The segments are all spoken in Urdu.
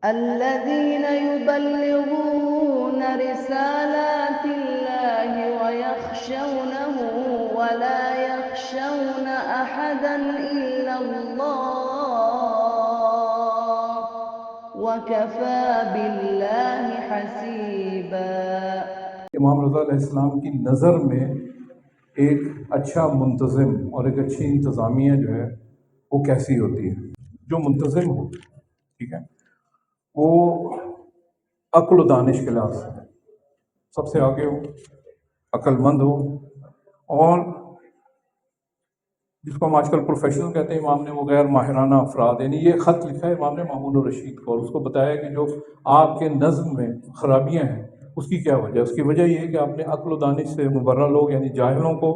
الذين يبلغون رسالات الله ويخشونه ولا يخشون أحدا إلا الله وكفى بالله حسيبا۔ امام رضا علیہ السلام کی نظر میں ایک اچھا منتظم اور ایک اچھی انتظامیہ جو ہے وہ کیسی ہوتی ہے؟ جو منتظم ہو، ٹھیک ہے، وہ عقل و دانش کے لحاظ سے سب سے آگے ہو، عقل مند ہو، اور جس کو ہم آج کل پروفیشنل کہتے ہیں امام نے، وہ غیر ماہرانہ افراد، یعنی یہ خط لکھا ہے امام نے مامون الرشید کو، اور اس کو بتایا کہ جو آپ کے نظم میں خرابیاں ہیں اس کی کیا وجہ ہے۔ اس کی وجہ یہ ہے کہ آپ نے عقل و دانش سے مبرہ لوگ یعنی جاہلوں کو،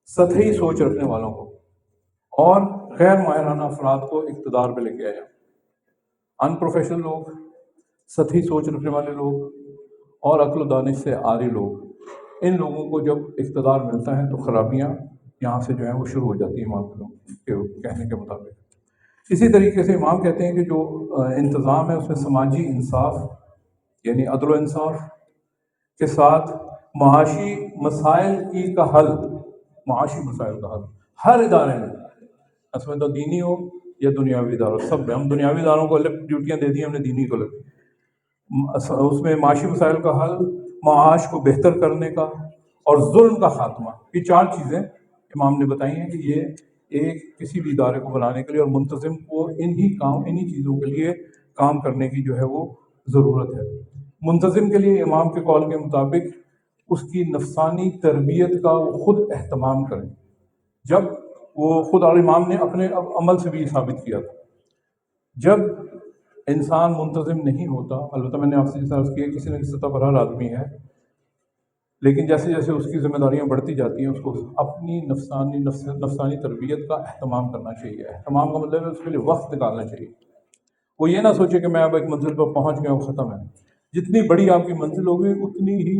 سطحی سوچ رکھنے والوں کو اور غیر ماہرانہ افراد کو اقتدار پہ لے کے آیا۔ ان پروفیشنل لوگ، سطحی سوچ رکھنے والے لوگ اور عقل و دانش سے عاری لوگ، ان لوگوں کو جب اقتدار ملتا ہے تو خرابیاں یہاں سے جو ہیں وہ شروع ہو جاتی ہیں امام کے کہنے کے مطابق۔ اسی طریقے سے امام کہتے ہیں کہ جو انتظام ہے اس میں سماجی انصاف یعنی عدل و انصاف کے ساتھ معاشی مسائل کا حل، معاشی مسائل کا حل ہر ادارے میں، اس میں تو دینی ہو یا دنیاوی اداروں، سب میں، ہم دنیاوی اداروں کو الگ ڈیوٹیاں دے دی ہم نے، دینی کو الگ، اس میں معاشی مسائل کا حل، معاش کو بہتر کرنے کا اور ظلم کا خاتمہ، یہ چار چیزیں امام نے بتائی ہیں کہ یہ ایک کسی بھی ادارے کو بنانے کے لیے اور منتظم کو انہی چیزوں کے لیے کام کرنے کی جو ہے وہ ضرورت ہے۔ منتظم کے لیے امام کے قول کے مطابق اس کی نفسانی تربیت کا وہ خود اہتمام کریں، جب وہ خود، اور امام نے اپنے عمل سے بھی یہ ثابت کیا تھا، جب انسان منتظم نہیں ہوتا، البتہ میں نے آپ سے جیسا عرض کیا کسی نہ کسی سطح پر ہر آدمی ہے، لیکن جیسے جیسے اس کی ذمہ داریاں بڑھتی جاتی ہیں اس کو اپنی نفسانی تربیت کا اہتمام کرنا چاہیے۔ اہتمام کا مطلب ہے اس کے لیے وقت نکالنا چاہیے۔ وہ یہ نہ سوچے کہ میں اب ایک منزل پر پہنچ گیا ہوں، ختم ہے۔ جتنی بڑی آپ کی منزل ہوگی اتنی ہی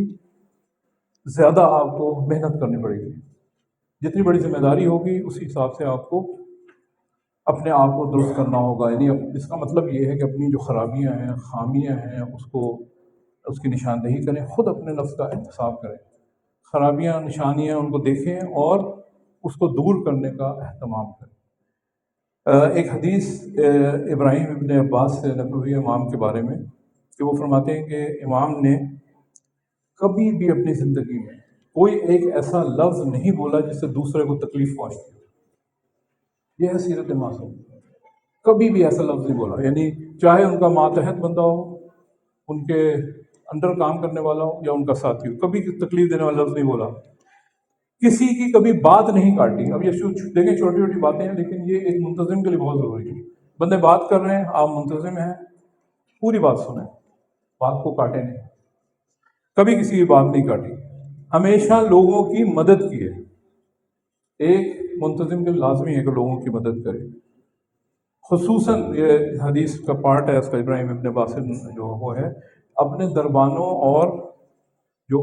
زیادہ آپ کو محنت کرنی پڑے گی، جتنی بڑی ذمہ داری ہوگی اسی حساب سے آپ کو اپنے آپ کو درست کرنا ہوگا۔ یعنی اس کا مطلب یہ ہے کہ اپنی جو خرابیاں ہیں، خامیاں ہیں، اس کی نشاندہی کریں، خود اپنے نفس کا احتساب کریں، خرابیاں، نشانیاں ان کو دیکھیں اور اس کو دور کرنے کا اہتمام کریں۔ ایک حدیث ابراہیم ابن عباس سے نقل ہوئی ہے امام کے بارے میں کہ وہ فرماتے ہیں کہ امام نے کبھی بھی اپنی زندگی میں کوئی ایک ایسا لفظ نہیں بولا جس سے دوسرے کو تکلیف پہنچتی ہو۔ یہ ہے سیرت معصوم، کبھی بھی ایسا لفظ نہیں بولا، یعنی چاہے ان کا ماتحت بندہ ہو، ان کے انڈر کام کرنے والا ہو یا ان کا ساتھی ہو، کبھی تکلیف دینے والا لفظ نہیں بولا، کسی کی کبھی بات نہیں کاٹی۔ اب یہ دیکھیں چھوٹی چھوٹی باتیں ہیں لیکن یہ ایک منتظم کے لیے بہت ضروری ہے۔ بندے بات کر رہے ہیں، آپ منتظم ہیں، پوری بات سنیں، بات کو کاٹیں نہیں، کبھی کسی کی بات نہیں کاٹی، ہمیشہ لوگوں کی مدد کی ہے۔ ایک منتظم کے لازمی ہے کہ لوگوں کی مدد کرے، خصوصاً یہ حدیث کا پارٹ ہے اس کا، ابراہیم ابن باسل جو وہ ہے، اپنے دربانوں اور جو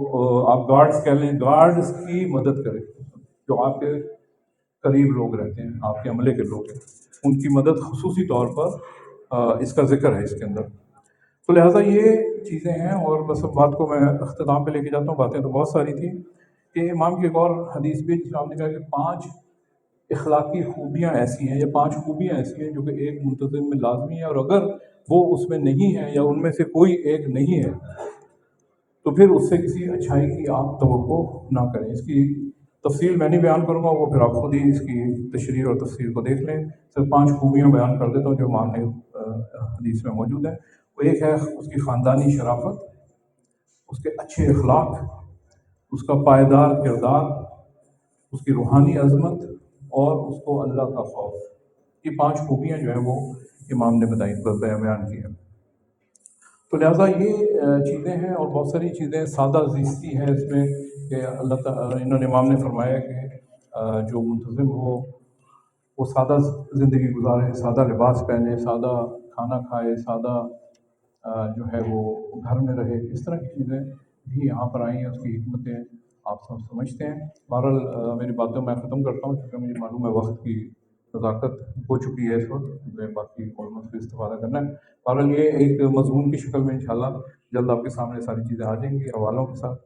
آپ گارڈز کہہ لیں، گارڈز کی مدد کرے، جو آپ کے قریب لوگ رہتے ہیں، آپ کے عملے کے لوگ ہیں، ان کی مدد خصوصی طور پر اس کا ذکر ہے اس کے اندر۔ تو لہٰذا یہ چیزیں ہیں، اور بس اب بات کو میں اختتام پہ لے کے جاتا ہوں، باتیں تو بہت ساری تھیں کہ امام کی ایک اور حدیث بھی جس میں آپ نے کہا کہ 5 اخلاقی خوبیاں ایسی ہیں یا 5 خوبیاں ایسی ہیں جو کہ ایک منتظم میں لازمی ہے، اور اگر وہ اس میں نہیں ہے یا ان میں سے کوئی ایک نہیں ہے تو پھر اس سے کسی اچھائی کی آپ توقع نہ کریں۔ اس کی تفصیل میں نہیں بیان کروں گا، وہ پھر آپ خود ہی اس کی تشریح اور تفصیل کو دیکھ لیں۔ صرف 5 خوبیاں بیان کر دیتا ہوں جو امام نے حدیث میں موجود ہیں۔ وہ ایک ہے اس کی خاندانی شرافت، اس کے اچھے اخلاق، اس کا پائیدار کردار، اس کی روحانی عظمت اور اس کو اللہ کا خوف۔ یہ 5 خوبیاں جو ہیں وہ امام نے بیان کی ہیں۔ تو لہٰذا یہ چیزیں ہیں، اور بہت ساری چیزیں سادہ زیستی ہیں اس میں کہ اللہ تعالیٰ، انہوں نے امام نے فرمایا کہ جو منتظم ہو وہ سادہ زندگی گزارے، سادہ لباس پہنے، سادہ کھانا کھائے، سادہ جو ہے وہ گھر میں رہے، اس طرح کی چیزیں بھی یہاں پر آئی ہیں، اس کی حکمتیں آپ سب سمجھتے ہیں۔ بہرحال میری باتوں میں ختم کرتا ہوں کیونکہ مجھے معلوم ہے وقت کی نزاکت ہو چکی ہے اس وقت، باقی علماء سے استفادہ کرنا ہے۔ بہرحال یہ ایک مضمون کی شکل میں انشاءاللہ جلد آپ کے سامنے ساری چیزیں آ جائیں گی حوالوں کے ساتھ۔